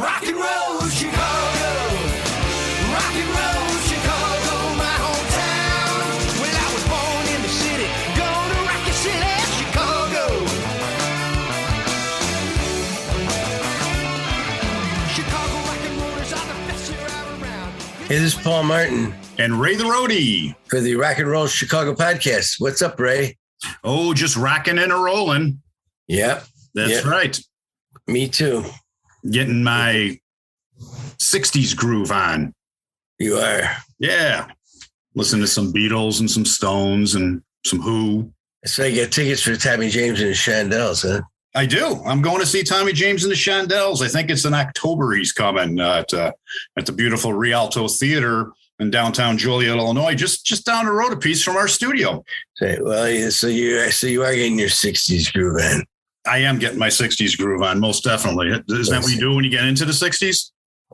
Rock and roll Chicago, rock and roll Chicago, my hometown. Well, I was born in the city, gonna rock your city, Chicago. Chicago rock and rollers are the best here around. Hey, this is Paul Martin. And Ray the Roadie. For the Rock and Roll Chicago podcast. What's up, Ray? Oh, just rocking and a rolling. Yep. That's right. Me too. Getting my 60s groove on. You are. Yeah. Listen to some Beatles and some Stones and some Who. So you get tickets for Tommy James and the Shondells, huh? I do. I'm going to see Tommy James and the Shondells. I think it's in October he's coming at the beautiful Rialto Theater in downtown Joliet, Illinois, just down the road a piece from our studio. So you are getting your 60s groove on. I am getting my 60s groove on, most definitely. Isn't that what you do when you get into the 60s?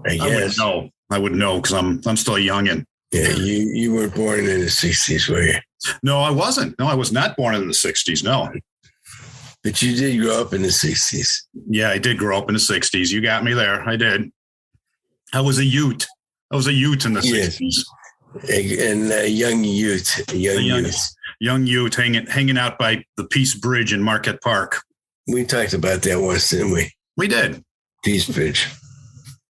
I guess. I wouldn't know because I'm still a youngin'. Yeah, you weren't born in the 60s, were you? No, I wasn't. No, I was not born in the 60s, no. But you did grow up in the 60s. Yeah, I did grow up in the 60s. You got me there. I did. I was a Ute. I was a Ute in the 60s. And a young Ute. Young Ute hanging out by the Peace Bridge in Marquette Park. We talked about that once, didn't we? We did. Peace Bridge.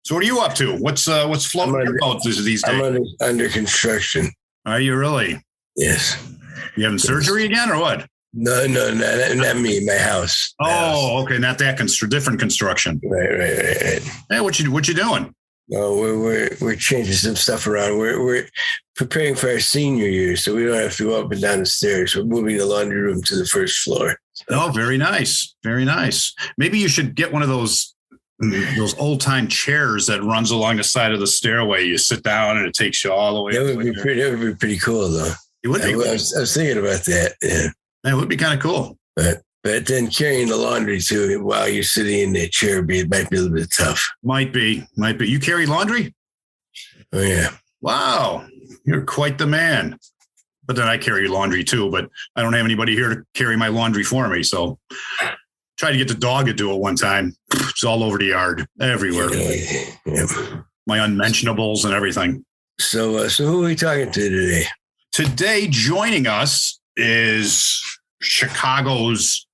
So what are you up to? What's floating your boat these days? I'm under construction. Are you really? Yes. You having surgery again or what? No, not me. My house. Okay, not that different construction. Right. Hey, what you doing? No, we're changing some stuff around. We're preparing for our senior year, so we don't have to go up and down the stairs. We're moving the laundry room to the first floor. So. Oh, very nice, very nice. Maybe you should get one of those old time chairs that runs along the side of the stairway. You sit down and it takes you all the way. That would be pretty cool, though. It would be. I was thinking about that. Yeah, that would be kind of cool. But then carrying the laundry too while you're sitting in that chair might be a little bit tough. Might be. You carry laundry? Oh, yeah. Wow. You're quite the man. But then I carry laundry too, but I don't have anybody here to carry my laundry for me. So tried to get the dog to do it one time. It's all over the yard, everywhere. Yeah. My unmentionables and everything. So who are we talking to today? Today, joining us is Chicago's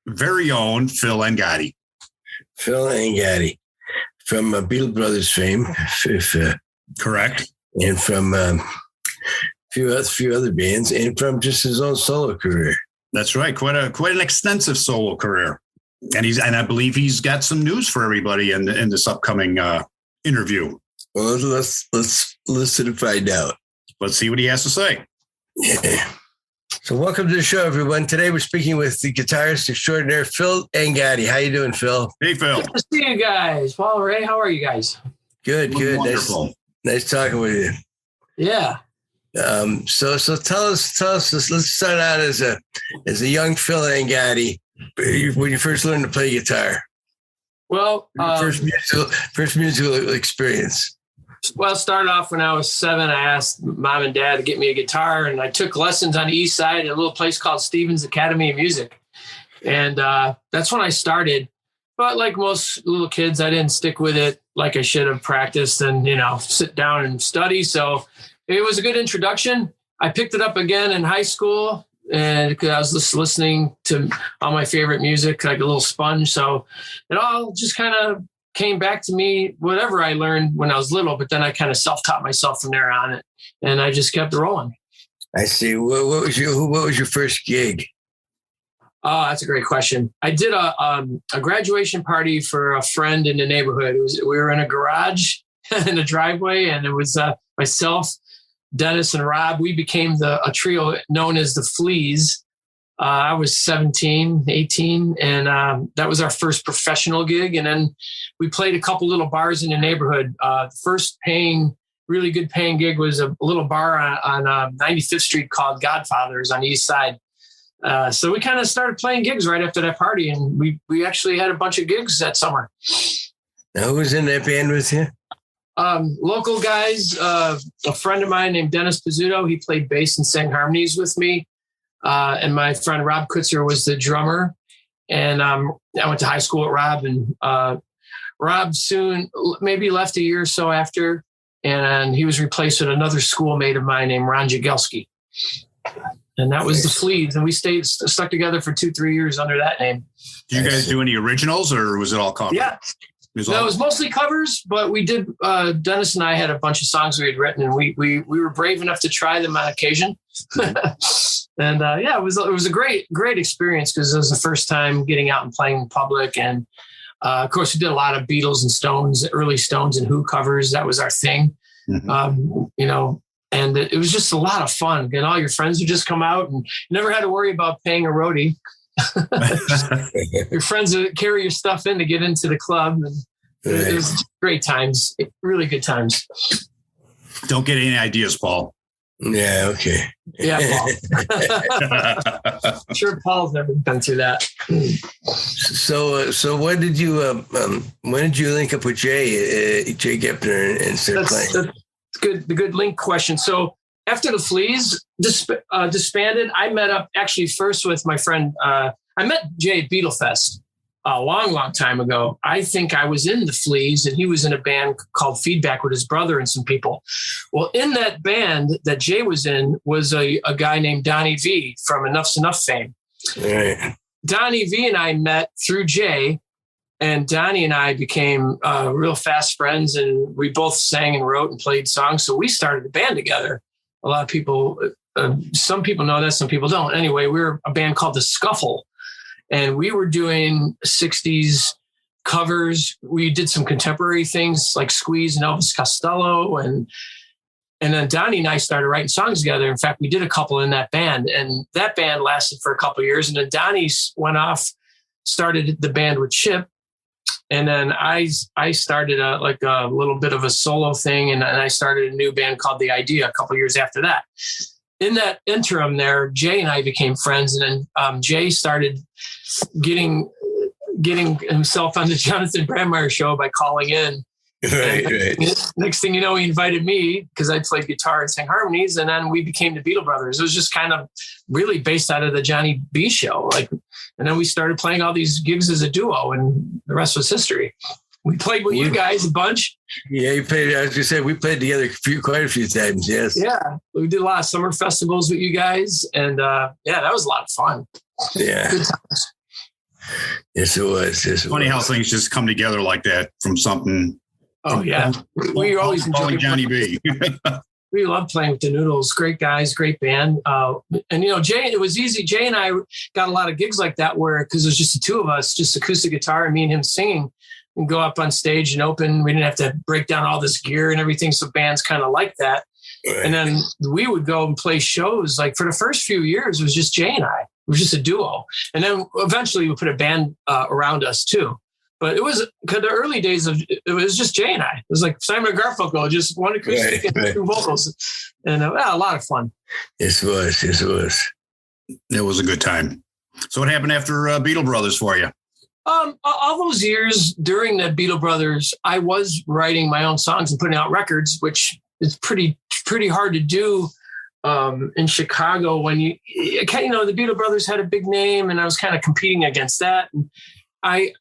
very own Phil Angotti. Phil Angotti from Beatle Brothers fame, Correct. And from a few other bands, and from just his own solo career. That's right. Quite an extensive solo career, and I believe he's got some news for everybody in this upcoming interview. Well, let's listen and find out. Let's see what he has to say. Yeah. So welcome to the show, everyone. Today we're speaking with the guitarist extraordinaire, Phil Angotti. How you doing, Phil? Hey, Phil. Good to see you guys. Paul, Ray, how are you guys? Good. Wonderful. Nice talking with you. Yeah. So tell us. Let's start out as a young Phil Angotti. When you first learned to play guitar. Well, first musical experience. Well, it started off when I was 7. I asked Mom and Dad to get me a guitar, and I took lessons on the East Side at a little place called Stevens Academy of Music. And that's when I started. But like most little kids, I didn't stick with it like I should have practiced and, sit down and study. So it was a good introduction. I picked it up again in high school, and because I was just listening to all my favorite music, like a little sponge. So it all just kind of came back to me, whatever I learned when I was little, but then I kind of self-taught myself from there on it, and I just kept rolling. I see. What was your first gig? Oh, that's a great question. I did a graduation party for a friend in the neighborhood. We were in a garage in a driveway, and it was myself, Dennis, and Rob. We became a trio known as the Fleas. I was 17, 18, and that was our first professional gig. And then we played a couple little bars in the neighborhood. The first really good paying gig was a little bar on 95th Street called Godfathers on the East Side. So we kind of started playing gigs right after that party, and we actually had a bunch of gigs that summer. Now, who was in that band with you? Local guys, a friend of mine named Dennis Pizzuto, he played bass and sang harmonies with me. And my friend Rob Kutzer was the drummer. And I went to high school with Rob, and Rob soon, maybe left a year or so after, and he was replaced with another schoolmate of mine named Ron Jagelski. And that was the Fleas, and we stuck together for 2-3 years under that name. Did you guys do any originals, or was it all covers? Yeah. It was mostly covers, but we did. Dennis and I had a bunch of songs we had written, and we were brave enough to try them on occasion. And it was a great experience because it was the first time getting out and playing in public. And of course, we did a lot of Beatles and Stones, early Stones and Who covers. That was our thing, And it was just a lot of fun. And all your friends would just come out, and you never had to worry about paying a roadie. Your friends would carry your stuff in to get into the club. And it was great times, really good times. Don't get any ideas, Paul. Yeah, okay. Yeah, Paul. I'm sure Paul's never been through that. So when did you link up with Jay Gepner and start playing? That's the good link question. So after the Fleas disbanded, I met up actually first with my friend. I met Jay at Beatlefest a long time ago. I think I was in the Fleas, and he was in a band called Feedback with his brother and some people. Well, in that band that Jay was in was a guy named Donnie V from Enough's Enough fame. Right. Donnie V and I met through Jay, and Donnie and I became real fast friends, and we both sang and wrote and played songs. So we started a band together. A lot of people, some people know that, some people don't. Anyway, we were a band called The Scuffle, and we were doing 60s covers. We did some contemporary things like Squeeze and Elvis Costello. And then Donnie and I started writing songs together. In fact, we did a couple in that band, and that band lasted for a couple of years. And then Donnie went off, started the band with Chip. And then I started a little bit of a solo thing. And I started a new band called The Idea a couple of years after that. In that interim there, Jay and I became friends. And then Jay started getting himself on the Jonathan Brandmeier show by calling in. Right. Next thing you know, he invited me because I played guitar and sang harmonies, and then we became the Beatle Brothers. It was just kind of really based out of the Johnny B show. And then we started playing all these gigs as a duo, and the rest was history. We played with you guys a bunch. Yeah, you played. As you said, we played together quite a few times. Yes. Yeah, we did a lot of summer festivals with you guys, and that was a lot of fun. Yeah. Good times. Yes, it was. Funny how things just come together like that from something. Oh yeah, we always enjoyed Johnny B. We loved playing with the Noodles. Great guys, great band. And Jay, it was easy. Jay and I got a lot of gigs like that because it was just the two of us, just acoustic guitar and me and him singing, and go up on stage and open. We didn't have to break down all this gear and everything. So bands kind of like that. Right. And then we would go and play shows. Like for the first few years, it was just Jay and I. It was just a duo. And then eventually we put a band around us too. But it was the early days it was just Jay and I. It was like Simon & Garfunkel, just one acoustic and two vocals, and a lot of fun. Yes, it was. It was a good time. So what happened after Beatle Brothers for you? All those years during the Beatle Brothers, I was writing my own songs and putting out records, which is pretty hard to do in Chicago when the Beatle Brothers had a big name, and I was kind of competing against that. And I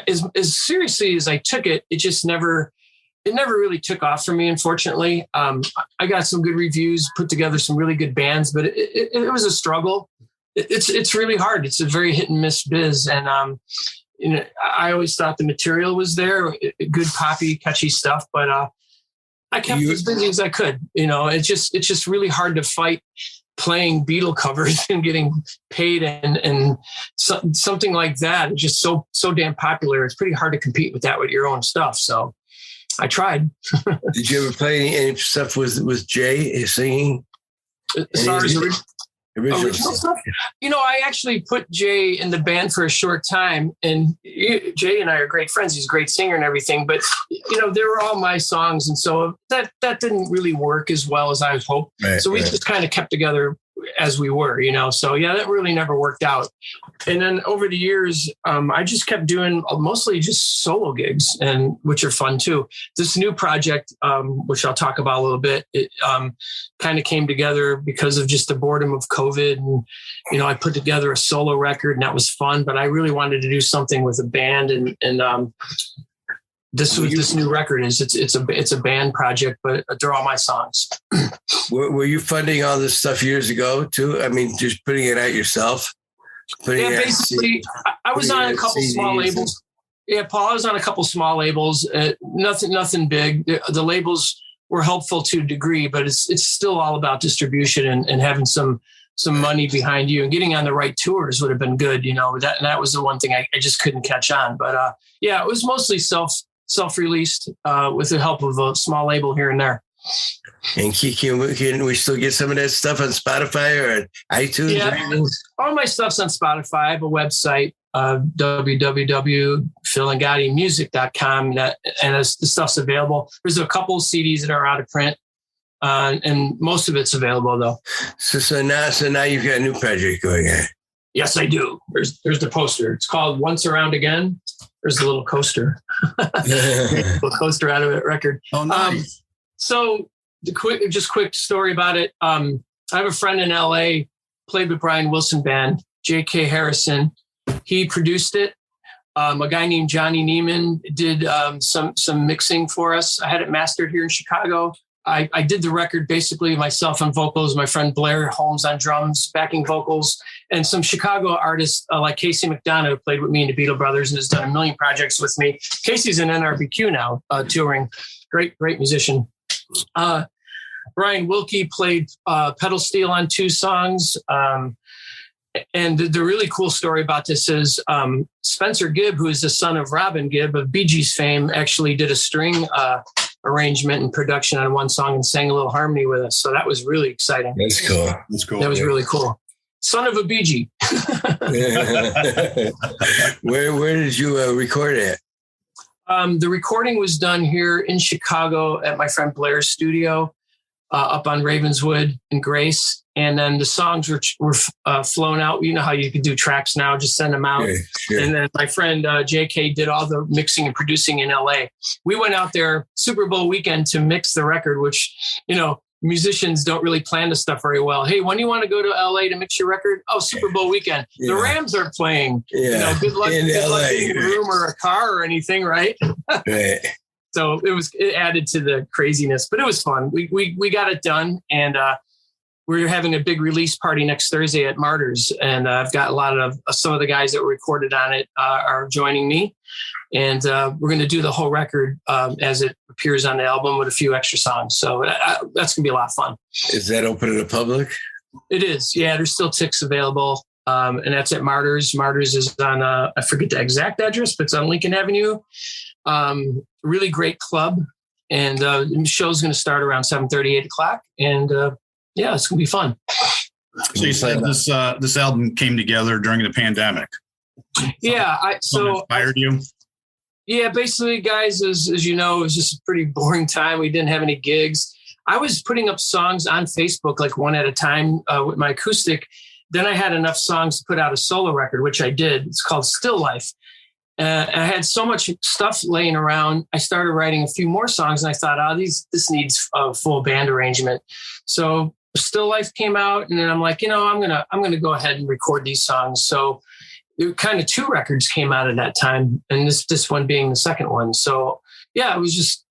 as seriously as I took it, it never really took off for me. Unfortunately, I got some good reviews, put together some really good bands, but it was a struggle. It's really hard. It's a very hit and miss biz. And, I always thought the material was there, good poppy, catchy stuff, but I kept as busy as I could. It's just really hard to fight playing Beatle covers and getting paid and something like that. It's just so damn popular. It's pretty hard to compete with that with your own stuff. So I tried. Did you ever play any stuff with Jay singing? As far as original stuff? I actually put Jay in the band for a short time, and Jay and I are great friends. He's a great singer and everything, but they were all my songs. And so that didn't really work as well as I had hoped. Right, so we just kind of kept together as we were, so yeah, that really never worked out. And then over the years, I just kept doing mostly just solo gigs, and which are fun too. This new project, which I'll talk about a little bit, it kind of came together because of just the boredom of COVID. And, I put together a solo record, and that was fun, but I really wanted to do something with a band. And this new record is. It's a band project, but they're all my songs. Were you funding all this stuff years ago too? I mean, just putting it out yourself? Basically, I was on a couple small labels. Yeah, Paul, I was on a couple small labels. Nothing big. The labels were helpful to a degree, but it's still all about distribution and having some money behind you, and getting on the right tours would have been good, that was the one thing I just couldn't catch on. But it was mostly self-released with the help of a small label here and there. And can we still get some of that stuff on Spotify or on iTunes? Yeah, all my stuff's on Spotify. I have a website, www.philangottimusic.com, and the stuff's available. There's a couple of CDs that are out of print, and most of it's available though. So now you've got a new project going on. Yes, I do. There's the poster. It's called Once Around Again. There's a little coaster, little coaster out of it record. Oh, nice. So quick story about it. I have a friend in LA, played with Brian Wilson band, J.K. Harrison. He produced it. A guy named Johnny Neiman did some mixing for us. I had it mastered here in Chicago. I did the record basically myself on vocals, my friend Blair Holmes on drums, backing vocals, and some Chicago artists like Casey McDonough, who played with me in the Beatle Brothers and has done a million projects with me. Casey's in NRBQ now, touring. Great musician. Brian Wilkie played pedal steel on 2 songs. And the really cool story about this is Spencer Gibb, who is the son of Robin Gibb of Bee Gees fame, actually did a string arrangement and production on one song and sang a little harmony with us. So that was really exciting. That's cool. That was really cool. Son of a Bee Gee. Where did you record it? The recording was done here in Chicago at my friend Blair's studio up on Ravenswood and Grace. And then the songs were flown out. You know how you can do tracks now, just send them out. Sure. And then my friend JK did all the mixing and producing in LA. We went out there Super Bowl weekend to mix the record, which, musicians don't really plan this stuff very well. Hey, when do you want to go to LA to mix your record? Oh, Super Bowl weekend. Yeah. The Rams are playing. Yeah. Good luck in LA. In a room or a car or anything, right? Right. So it added to the craziness, but it was fun. We got it done, and we're having a big release party next Thursday at Martyrs, and I've got a lot of some of the guys that were recorded on it are joining me, and we're going to do the whole record as it appears on the album with a few extra songs. So that's going to be a lot of fun. Is that open to the public? It is. Yeah, there's still tickets available, and that's at Martyrs. Martyrs is on I forget the exact address, but it's on Lincoln Avenue. Really great club, and the show's going to start around 7:30, 8 o'clock, and yeah, it's going to be fun. So you said this album came together during the pandemic. Yeah. So inspired you? Yeah, basically, guys, as you know, it was just a pretty boring time. We didn't have any gigs. I was putting up songs on Facebook, like one at a time with my acoustic. Then I had enough songs to put out a solo record, which I did. It's called Still Life. And I had so much stuff laying around. I started writing a few more songs, and I thought, this needs a full band arrangement. So Still Life came out, and then I'm like, I'm gonna go ahead and record these songs. So it kind of 2 records came out at that time, and this one being the second one. So yeah, it was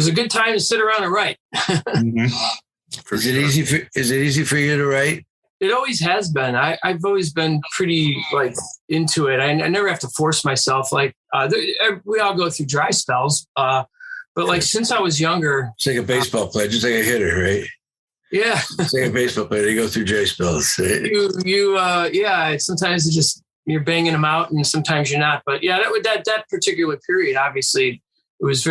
a good time to sit around and write. Mm-hmm. Is it easy for you to write? It always has been. I've always been pretty into it. I never have to force myself. We all go through dry spells, but since I was younger, it's like a baseball player, just like a hitter, right? Yeah, it's like a baseball player. They go through dry spells. Yeah. Sometimes you're banging them out, and sometimes you're not. But yeah, that particular period, obviously, it was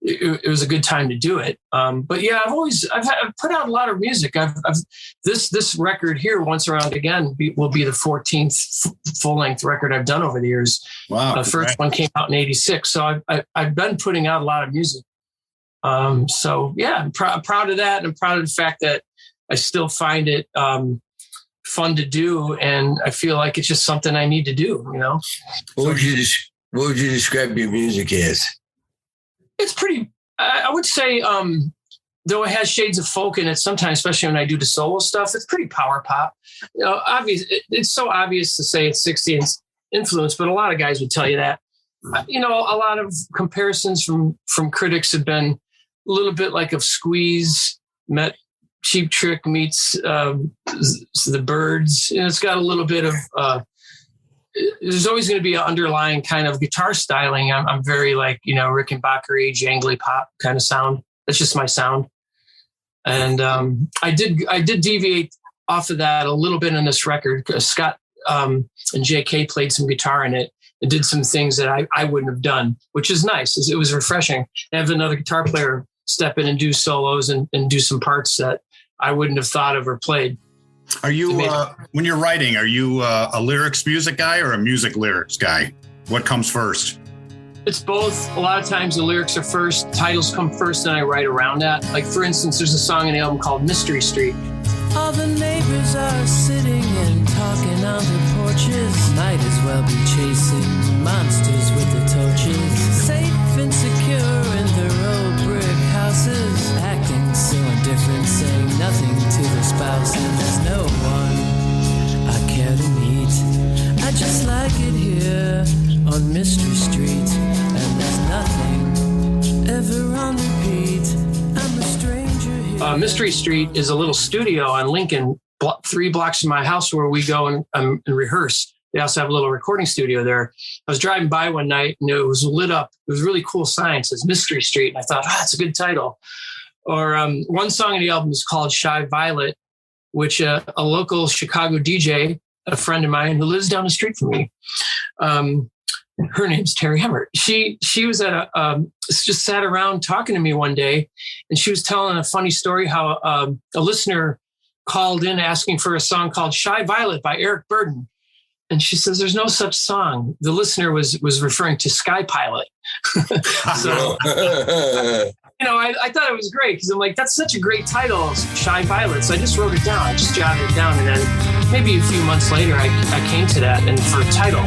it was a good time to do it. But yeah, I've put out a lot of music. This record here, Once Around Again, will be the 14th full length record I've done over the years. Wow. The first one came out in '86. So I've been putting out a lot of music. So yeah, I'm proud of that. And I'm proud of the fact that I still find it, fun to do. And I feel like it's just something I need to do, What would you describe your music as? It's pretty, I would say, though it has shades of folk in it sometimes, especially when I do the solo stuff, it's pretty power pop. It's so obvious to say it's 60s influence, but a lot of guys would tell you that. You know, a lot of comparisons from critics have been a little bit like if Squeeze met Cheap Trick meets the Byrds. You know, it's got a little bit of there's always going to be an underlying kind of guitar styling. I'm very like, you know, Rickenbacker-y, jangly pop kind of sound. That's just my sound. And I did deviate off of that a little bit in this record. Scott and JK played some guitar in it and did some things that I wouldn't have done, which is nice. It was refreshing to have another guitar player step in and do solos and do some parts that I wouldn't have thought of or played. Are you, when you're writing, are you a lyrics music guy or a music lyrics guy? What comes first? It's both. A lot of times the lyrics are first, titles come first, and I write around that. Like, for instance, there's a song in the album called Mystery Street. All the neighbors are sitting and talking on their porches. Might as well be chasing monsters with their torches. Safe and secure in their old brick houses, acting so indifferent, saying nothing to their spouse. And there's no one I care to meet. I just like it here on Mystery Street, and there's nothing ever on repeat. I'm a stranger here. Mystery Street is a little studio on Lincoln, 3 blocks from my house, where we go and rehearse. They also have a little recording studio there. I was driving by one night and it was lit up. It was a really cool sign. It says Mystery Street. And I thought, that's a good title. Or one song in the album is called Shy Violet, which a local Chicago DJ, a friend of mine who lives down the street from me, her name's Terry Hemmert. She was at just sat around talking to me one day, and she was telling a funny story how a listener called in asking for a song called Shy Violet by Eric Burdon. And she says, there's no such song. The listener was referring to Sky Pilot. So, you know, I thought it was great because I'm like, that's such a great title, Shy Violet. So I just wrote it down. I just jotted it down. And then maybe a few months later, I came to that and for a title.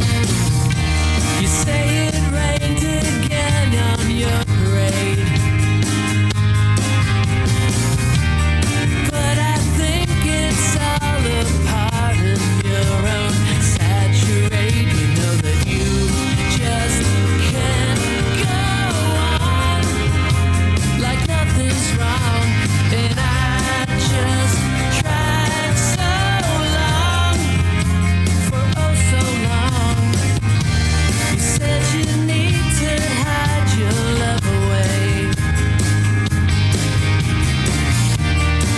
You say it rained again on your parade, but I think it's all a part of your own sad charade. You know that you just can't go on like nothing's wrong, and I just tried so long, for oh so long. You said you need to hide your love away,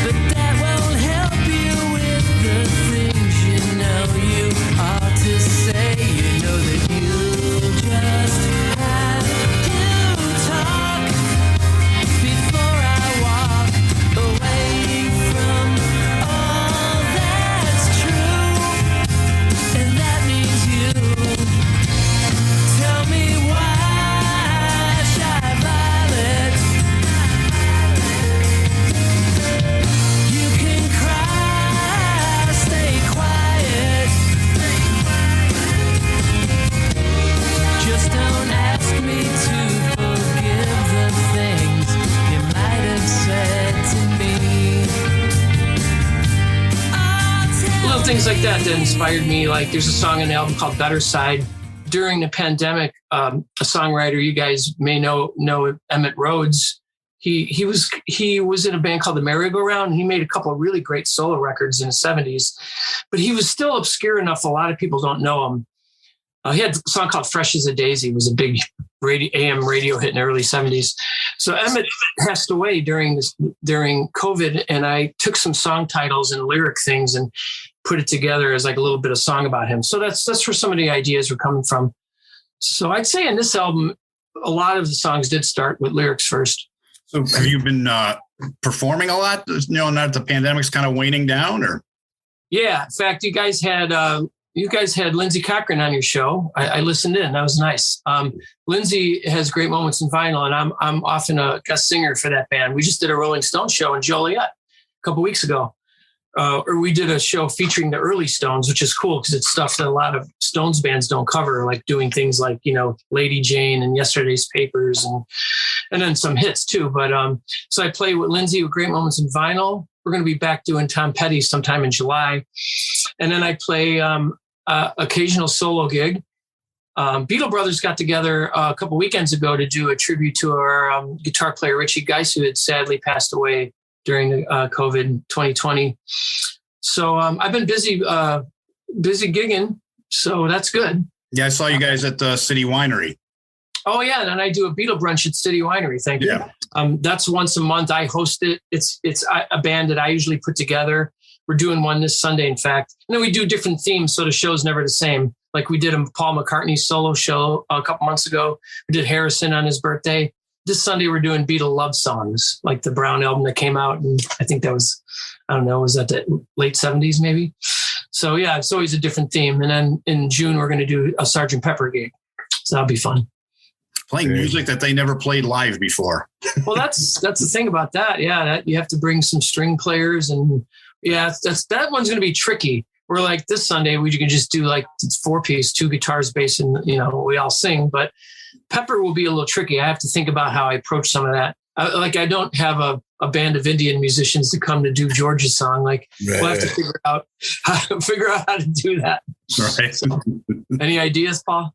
but that won't help you with the things you know you ought to say. You know that you just have to talk before I walk away from all that's true, and that means you. Tell me why, Shy Violet. You can cry, stay quiet. Just don't ask me to forgive the things you might have said to me. Little things like that inspired me. Like there's a song in the album called Better Side. During the pandemic, a songwriter you guys may know Emmett Rhodes. He was in a band called the Merry-Go-Round, and he made a couple of really great solo records in the 70s. But he was still obscure enough a lot of people don't know him. He had a song called Fresh as a Daisy. It was a big AM radio hit in the early 70s. So Emmett passed away during COVID, and I took some song titles and lyric things and put it together as like a little bit of song about him. So that's where some of the ideas were coming from. So I'd say in this album, a lot of the songs did start with lyrics first. So have you been performing a lot? You know, now that the pandemic's kind of waning down, or? Yeah. In fact, you guys had Lindsey Cochran on your show. I listened in. That was nice. Lindsey has great moments in vinyl, and I'm often a guest singer for that band. We just did a Rolling Stones show in Joliet a couple weeks ago. Or we did a show featuring the early Stones, which is cool because it's stuff that a lot of Stones bands don't cover, like doing things like, you know, Lady Jane and Yesterday's Papers and then some hits too. But so I played with Lindsey with Great Moments in Vinyl. We're going to be back doing Tom Petty sometime in July. And then I play occasional solo gig. Beatle Brothers got together a couple weekends ago to do a tribute to our guitar player, Richie Geis, who had sadly passed away during COVID 2020. So I've been busy gigging. So that's good. Yeah, I saw you guys at the City Winery. Oh yeah, and I do a Beatle brunch at City Winery. Thank you. Yeah. That's once a month. I host it. It's a band that I usually put together. We're doing one this Sunday, in fact. And then we do different themes, so the show's never the same. Like we did a Paul McCartney solo show a couple months ago. We did Harrison on his birthday. This Sunday we're doing Beatle love songs, like the Brown album that came out, and I think that was, I don't know, was that the late 70s maybe? So yeah, it's always a different theme. And then in June we're going to do a Sgt. Pepper gig, so that'll be fun. Playing music that they never played live before. Well, that's the thing about that. Yeah, that you have to bring some string players, and yeah, that one's going to be tricky. We're like this Sunday, we can just do like 4-piece, 2 guitars, bass, and we all sing. But Pepper will be a little tricky. I have to think about how I approach some of that. I don't have a band of Indian musicians to come to do George's song. Like we'll have to figure out how to do that. Right. So, any ideas, Paul?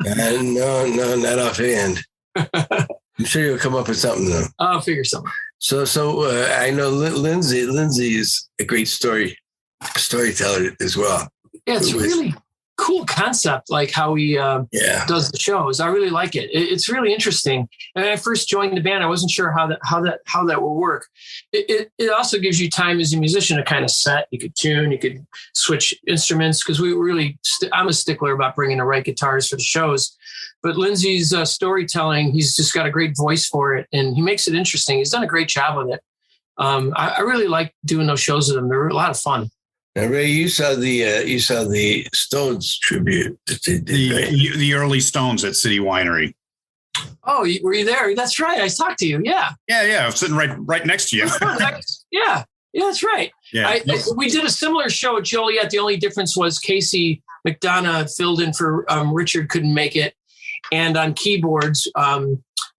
No, not offhand. I'm sure you'll come up with something though. I'll figure something. So I know Lindsay is a great storyteller as well. Yeah, it's really cool concept, like how he does the shows. I really like it. It's really interesting. And when I first joined the band, I wasn't sure how that will work. It also gives you time as a musician to kind of set. You could tune, you could switch instruments, because we really I'm a stickler about bringing the right guitars for the shows. But Lindsay's storytelling, he's just got a great voice for it, and he makes it interesting. He's done a great job with it. I really like doing those shows with him. They're a lot of fun. Now, Ray, you saw the Stones tribute that they did, right? The early Stones at City Winery. Oh, were you there? That's right. I talked to you. Yeah. Yeah. I'm sitting right next to you. Yeah, that's right. Yeah. We did a similar show at Joliet. The only difference was Casey McDonough filled in for Richard, couldn't make it. And on keyboards,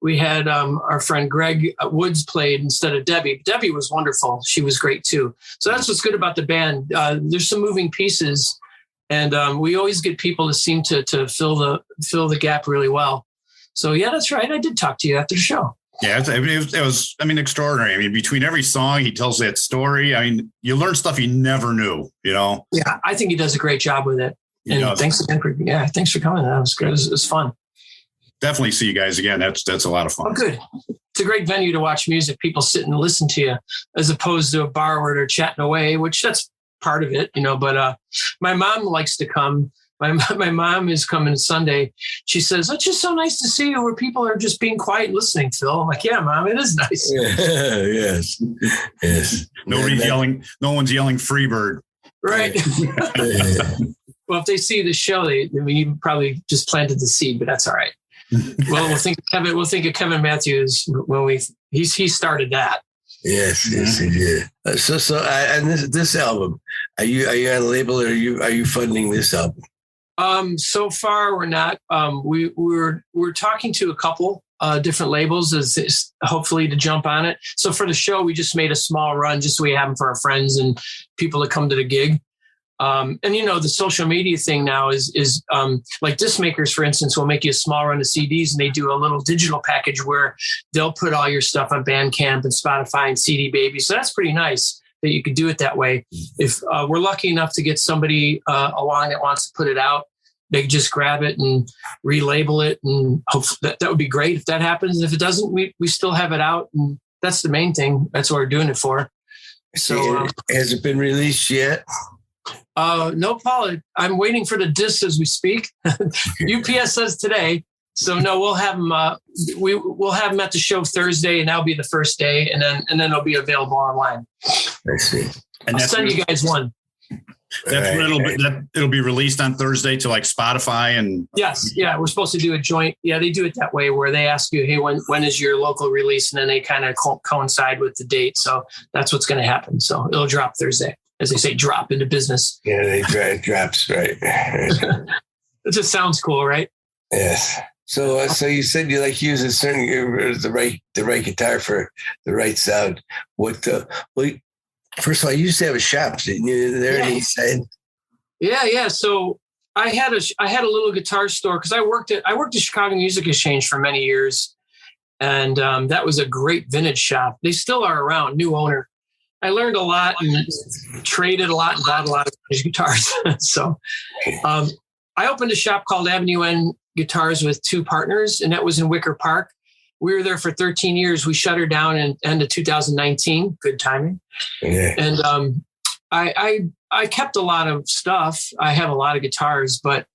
we had our friend Greg Woods played instead of Debbie. Debbie was wonderful. She was great too. So that's what's good about the band. There's some moving pieces, and we always get people that seem to fill the gap really well. So yeah, that's right. I did talk to you after the show. Yeah, it was extraordinary. I mean, between every song, he tells that story. I mean, you learn stuff you never knew, Yeah, I think he does a great job with it. And thanks again thanks for coming. That was good. It was fun. Definitely see you guys again. That's a lot of fun. Oh, good. It's a great venue to watch music. People sit and listen to you, as opposed to a bar where they're chatting away, which that's part of it, But my mom likes to come. My mom is coming Sunday. She says, "It's just so nice to see you where people are just being quiet and listening." Phil, I'm like, "Yeah, Mom, it is nice." Yes. Nobody's yelling. No one's yelling "Freebird." Right. Well, if they see the show, you probably just planted the seed, but that's all right. Well, we'll think of Kevin Matthews when he started that. Yes, he did. So, and this album, are you on a label, or are you funding this album? So far we're not. We're talking to a couple different labels as hopefully to jump on it. So for the show, we just made a small run just so we have them for our friends and people that come to the gig. And the social media thing now is like disc makers, for instance, will make you a small run of CDs, and they do a little digital package where they'll put all your stuff on Bandcamp and Spotify and CD Baby. So that's pretty nice that you could do it that way. If we're lucky enough to get somebody along that wants to put it out, they just grab it and relabel it, and hopefully that would be great if that happens. If it doesn't, we still have it out, and that's the main thing. That's what we're doing it for. So has it been released yet? No, Paul, I'm waiting for the disc as we speak. UPS says today. So no, we'll have them. We'll have them at the show Thursday, and that'll be the first day, and then it'll be available online. I see. And I'll send you guys one. That's right. It'll be released on Thursday to like Spotify and. Yes, yeah, we're supposed to do a joint. Yeah, they do it that way where they ask you, hey, when is your local release, and then they kind of coincide with the date. So that's what's going to happen. So it'll drop Thursday. As they say, drop into business. Yeah, it drops, right. It just sounds cool, right? Yes. So you said you like use the right guitar for the right sound. First of all, you used to have a shop, didn't you? There in East Side. Yeah. So I had a little guitar store because I worked at Chicago Music Exchange for many years, and that was a great vintage shop. They still are around, new owner. I learned a lot and traded a lot and bought a lot of vintage guitars. So I opened a shop called Avenue N Guitars with two partners, and that was in Wicker Park. We were there for 13 years. We shut her down in end of 2019. Good timing. Yeah. And I kept a lot of stuff. I have a lot of guitars, but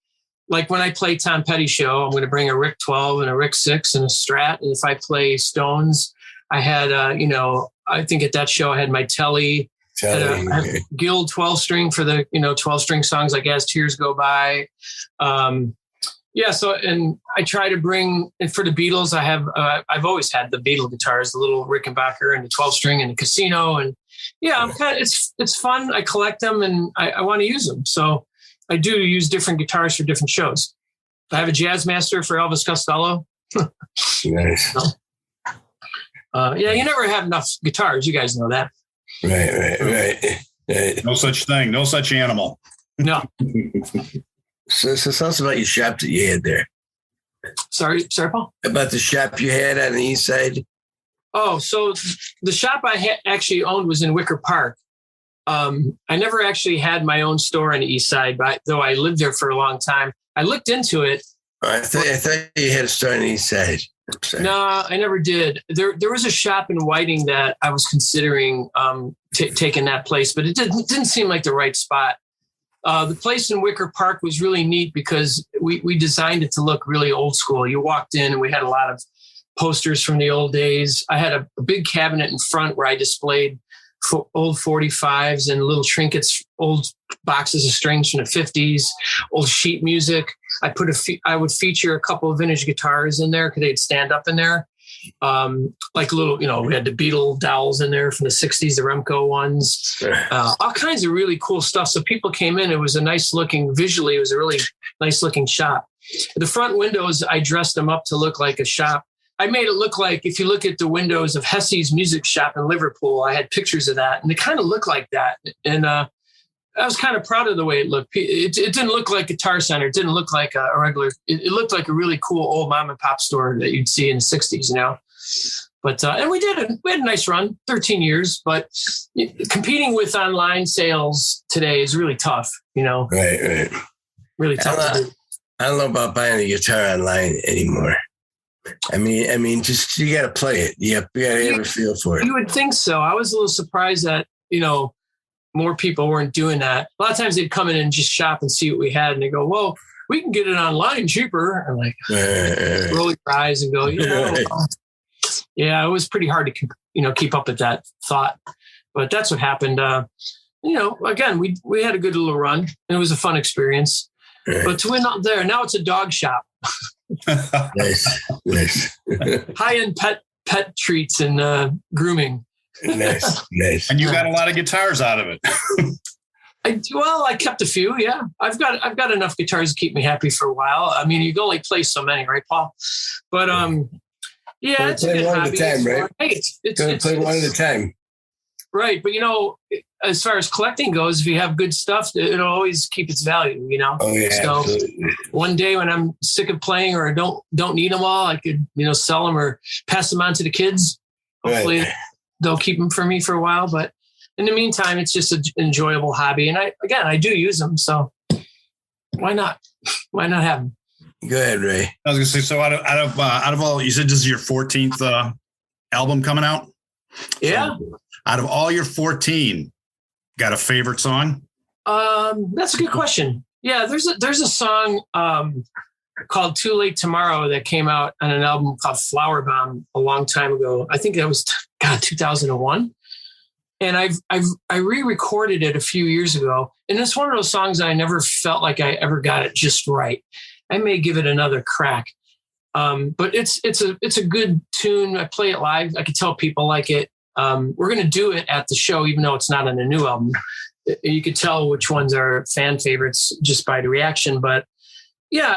like when I play Tom Petty show, I'm going to bring a Rick 12 and a Rick 6 and a Strat. And if I play Stones, I had, I think at that show I had my Telly, I had a Guild 12 string for the, 12 string songs like As Tears Go By. So, and I try to bring, and for the Beatles, I've always had the Beatle guitars, the little Rickenbacker and the 12 string and the Casino. And yeah, I'm kind of, it's fun. I collect them and I want to use them. So I do use different guitars for different shows. I have a Jazzmaster for Elvis Costello. Nice. You never have enough guitars. You guys know that. Right. No such thing. No such animal. No. So tell us about your shop that you had there. Sorry, Paul? About the shop you had on the east side. Oh, so the shop I actually owned was in Wicker Park. I never actually had my own store on the east side, but though I lived there for a long time. I looked into it. I thought you had a store on the east side. No, I never did. There was a shop in Whiting that I was considering taking that place, but it didn't seem like the right spot. The place in Wicker Park was really neat because we designed it to look really old school. You walked in and we had a lot of posters from the old days. I had a big cabinet in front where I displayed old 45s and little trinkets, old boxes of strings from the 50s, old sheet music. I would feature a couple of vintage guitars in there because they'd stand up in there. Like little, we had the Beatle dowels in there from the 60s, the Remco ones, all kinds of really cool stuff. So people came in, it was visually, it was a really nice looking shop. The front windows, I dressed them up to look like a shop. I made it look like, if you look at the windows of Hesse's music shop in Liverpool, I had pictures of that and they kind of look like that. And I was kind of proud of the way it looked. It didn't look like Guitar Center. It didn't look like a regular, it looked like a really cool old mom and pop store that you'd see in the 60s, But, and we had a nice run, 13 years, but competing with online sales today is really tough, Right. Really tough to do. I don't know about buying a guitar online anymore. I mean, just you got to play it. You got to have a feel for it. You would think so. I was a little surprised that, more people weren't doing that. A lot of times they'd come in and just shop and see what we had. And they go, well, we can get it online cheaper. I'm like, roll your eyes and go, Yeah, it was pretty hard to, keep up with that thought. But that's what happened. Again, we had a good little run and it was a fun experience. But to win out there, now it's a dog shop. Nice. High-end pet treats and grooming. Nice. And you got a lot of guitars out of it. I kept a few. Yeah, I've got enough guitars to keep me happy for a while. I mean, you can only play so many, right, Paul? But it's a good hobby. Time, right? Hey, it's play one at a time. Right, but as far as collecting goes, if you have good stuff, it'll always keep its value. Oh yeah. So absolutely. One day when I'm sick of playing or don't need them all, I could sell them or pass them on to the kids. Hopefully they'll keep them for me for a while. But in the meantime, it's just an enjoyable hobby, and I do use them. So why not? Why not have them? Go ahead, Ray. I was gonna say, so out of all, you said this is your 14th album coming out. Yeah. So out of all your 14, got a favorite song? That's a good question. Yeah, there's a song called "Too Late Tomorrow" that came out on an album called Flower Bomb a long time ago. I think that was 2001. And I re-recorded it a few years ago. And it's one of those songs that I never felt like I ever got it just right. I may give it another crack. But it's a good tune. I play it live. I can tell people like it. We're going to do it at the show, even though it's not on the new album. You could tell which ones are fan favorites just by the reaction. But yeah,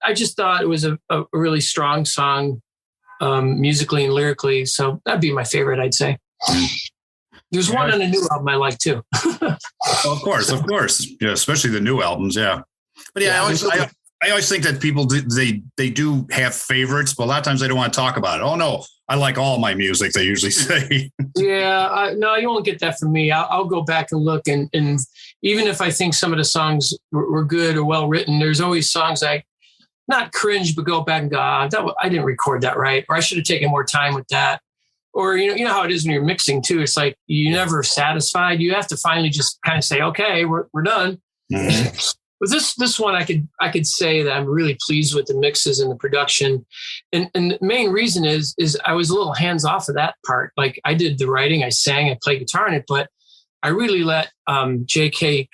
I just thought it was a really strong song, musically and lyrically. So that'd be my favorite, I'd say. There's one on the new album I like too. Of course. Yeah, especially the new albums. Yeah. But yeah, I always think that people they do have favorites, but a lot of times they don't want to talk about it. Oh no, I like all my music. They usually say. Yeah, no, you won't get that from me. I'll go back and look, and even if I think some of the songs were good or well written, there's always songs I not cringe, but go back and go, I didn't record that right, or I should have taken more time with that. Or you know how it is when you're mixing too. It's like you're never satisfied. You have to finally just kind of say, okay, we're done. Mm-hmm. But this one, I could say that I'm really pleased with the mixes and the production, and the main reason is I was a little hands off of that part. Like I did the writing, I sang, I played guitar in it, but I really let J.K.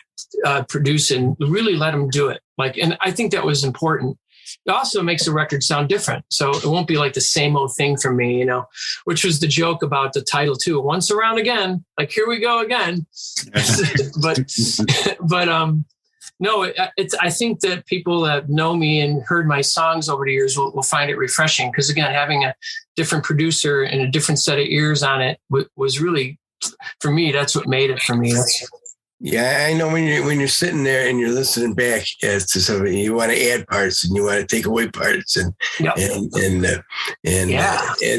Produce and really let him do it. Like, and I think that was important. It also makes the record sound different, so it won't be like the same old thing for me, you know. Which was the joke about the title too. Once around again, like here we go again. but no, it's. I think that people that know me and heard my songs over the years will find it refreshing because, again, having a different producer and a different set of ears on it was really, for me, that's what made it for me. Yeah, I know when you're sitting there and you're listening back to something, you want to add parts and you want to take away parts, and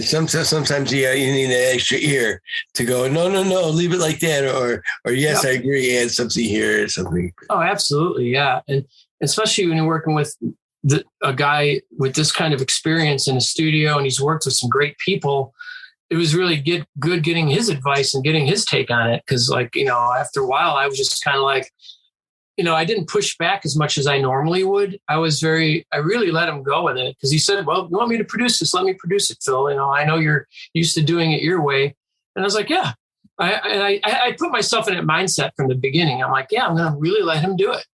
sometimes you need an extra ear to go, no, leave it like that, or yes, I agree, add something here or something. Oh, absolutely, yeah, and especially when you're working with a guy with this kind of experience in a studio, and he's worked with some great people. It was really good getting his advice and getting his take on it. Cause like, you know, after a while I was just kind of like, you know, I didn't push back as much as I normally would. I really let him go with it. Cause he said, well, you want me to produce this? Let me produce it, Phil. You know, I know you're used to doing it your way. And I was like, yeah, I put myself in that mindset from the beginning. I'm like, yeah, I'm going to really let him do it.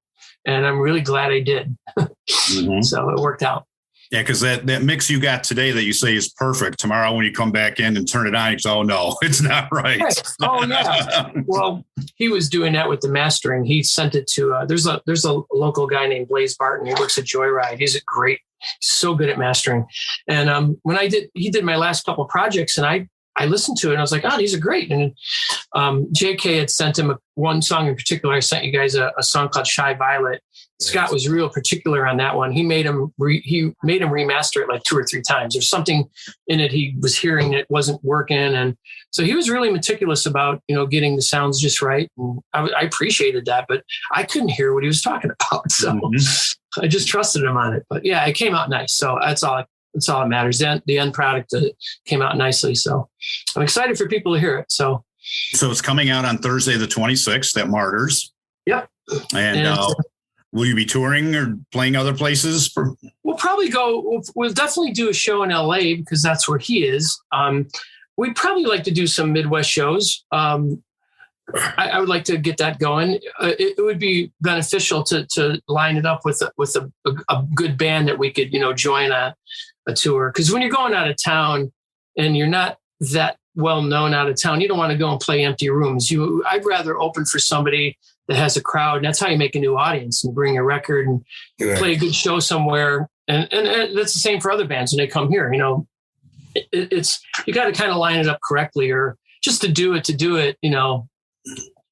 And I'm really glad I did. Mm-hmm. So it worked out. Yeah, because that mix you got today that you say is perfect. Tomorrow when you come back in and turn it on, you say, oh, no, it's not right. Oh, yeah. Well, he was doing that with the mastering. He sent it to, there's a local guy named Blaze Barton. He works at Joyride. He's so good at mastering. And when he did my last couple of projects, and I listened to it and I was like, oh, these are great. And JK had sent him one song in particular. I sent you guys a song called Shy Violet. Scott was real particular on that one. He made him remaster it like 2 or 3 times. There's something in it he was hearing that wasn't working, and so he was really meticulous about, you know, getting the sounds just right. And I appreciaed that, but I couldn't hear what he was talking about, so I just trusted him on it. But yeah, it came out nice. So that's all that matters. The end product came out nicely. So I'm excited for people to hear it. So it's coming out on Thursday the 26th at Martyrs. Yep. And will you be touring or playing other places? We'll probably go. We'll definitely do a show in LA because that's where he is. We'd probably like to do some Midwest shows. I would like to get that going. It would be beneficial to line it up with a good band that we could, you know, join a tour. Because when you're going out of town and you're not that well known out of town, you don't want to go and play empty rooms. I'd rather open for somebody that has a crowd. And that's how you make a new audience and bring a record and play a good show somewhere. And that's the same for other bands when they come here. You know, it's you got to kind of line it up correctly, or just to do it, you know,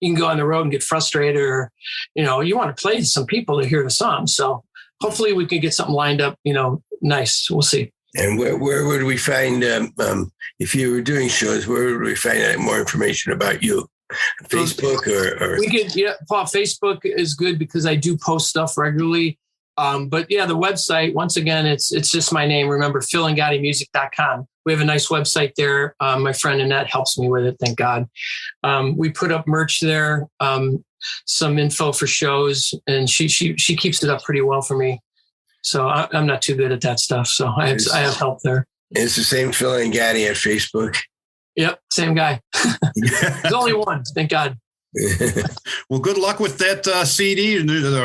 you can go on the road and get frustrated, or, you know, you want to play to some people to hear the song. So hopefully we can get something lined up, you know, nice. We'll see. And where would we find, if you were doing shows, where would we find out more information about you? Facebook or we could, Paul, Facebook is good because I do post stuff regularly. But yeah, the website, once again, it's just my name. Remember, PhilAngottimusic.com. We have a nice website there. My friend Annette helps me with it. Thank God. We put up merch there, some info for shows, and she keeps it up pretty well for me. So I'm not too good at that stuff. So I have help there. It's the same Phil Angotti at Facebook. Yep, same guy. There's only one, thank God. Well, good luck with that CD or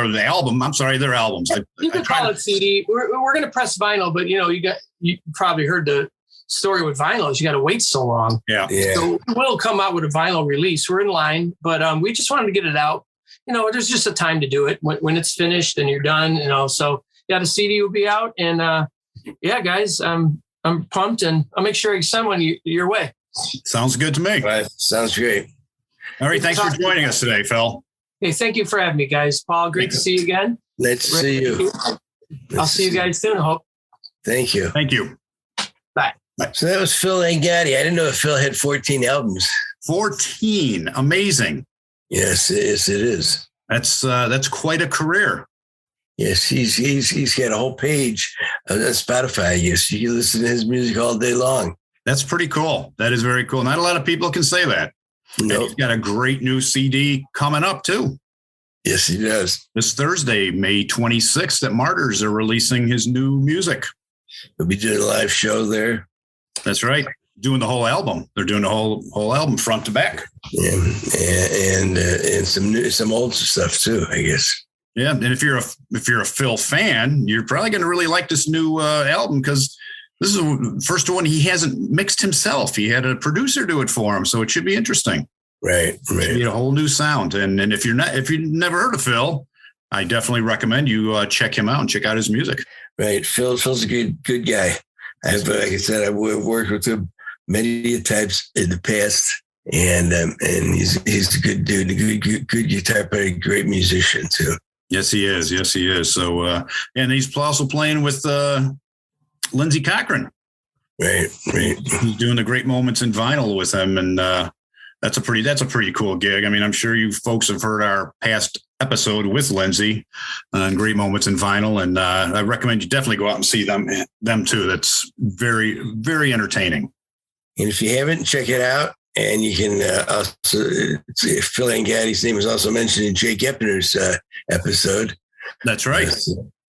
the album. I'm sorry, they're albums. You can call it CD. We're going to press vinyl, but you probably heard the story with vinyl is you got to wait so long. Yeah. So we'll come out with a vinyl release. We're in line, but we just wanted to get it out. You know, there's just a time to do it when it's finished and you're done. You know, so yeah, the CD will be out, and yeah, guys, I'm pumped, and I'll make sure I send one your way. Sounds good to me. Right. Sounds great. All right. Thanks for joining us today, Phil. Hey, thank you for having me, guys. Paul, great to see you again. Let's see you. I'll see you guys soon, I hope. Thank you. Thank you. Bye. So that was Phil Angotti. I didn't know Phil had 14 albums. 14. Amazing. Yes, it is. That's quite a career. Yes, he's got a whole page on Spotify. I guess you can listen to his music all day long. That's pretty cool. That is very cool. Not a lot of people can say that. Nope. He's got a great new CD coming up too. Yes, he does. This Thursday, May 26th, at Martyrs, are releasing his new music. We'll be doing a live show there. That's right. Doing the whole album. They're doing the whole album front to back. Yeah, and some old stuff too, I guess. Yeah, and if you're a Phil fan, you're probably going to really like this new album because this is the first one he hasn't mixed himself. He had a producer do it for him, so it should be interesting. Right. It should be a whole new sound. And if you've never heard of Phil, I definitely recommend you check him out and check out his music. Right, Phil's a good guy. Like I said, I've worked with him many times in the past, and he's a good dude, a good guitar player, great musician too. Yes, he is. So, and he's also playing with Lindsey Cochran. Right. He's doing the Great Moments in Vinyl with him, and that's a pretty cool gig. I mean, I'm sure you folks have heard our past episode with Lindsey on Great Moments in Vinyl, and I recommend you definitely go out and see them too. That's very, very entertaining. And if you haven't, check it out. And you can also, Phil Angotti's name is also mentioned in Jake Eppner's episode. That's right.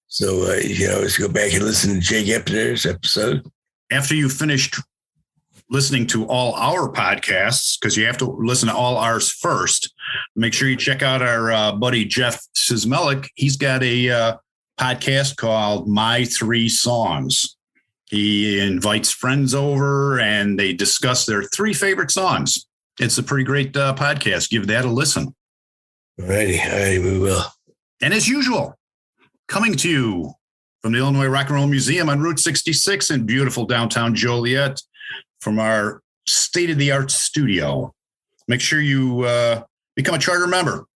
So you can always go back and listen to Jake Eppner's episode. After you finished listening to all our podcasts, because you have to listen to all ours first, make sure you check out our buddy Jeff Sismelik. He's got a podcast called My 3 Songs. He invites friends over and they discuss their 3 favorite songs. It's a pretty great podcast. Give that a listen. All righty, we will. And as usual, coming to you from the Illinois Rock and Roll Museum on Route 66 in beautiful downtown Joliet from our state-of-the-art studio. Make sure you become a charter member.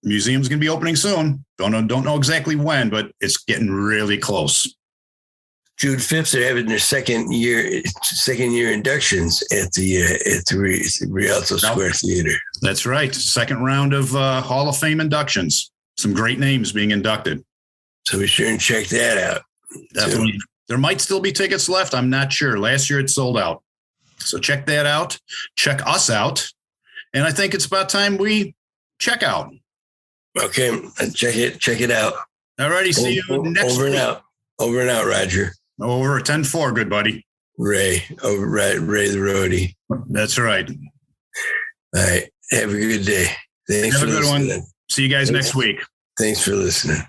The museum's going to be opening soon. Don't know exactly when, but it's getting really close. June 5th, they're having their second year inductions at the Rialto Square Theater. That's right. Second round of Hall of Fame inductions. Some great names being inducted. So be sure and check that out. Definitely. There might still be tickets left. I'm not sure. Last year it sold out. So check that out. Check us out. And I think it's about time we check out. Okay. Check it out. All righty. See you next week. Over and out, Roger. Over at 10-4, good buddy. Ray the roadie. That's right. All right. Have a good day. Thanks for listening. One. See you guys next week. Thanks for listening.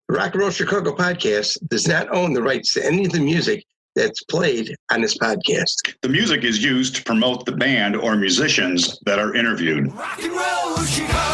The Rock and Roll Chicago podcast does not own the rights to any of the music that's played on this podcast. The music is used to promote the band or musicians that are interviewed. Rock and roll Chicago.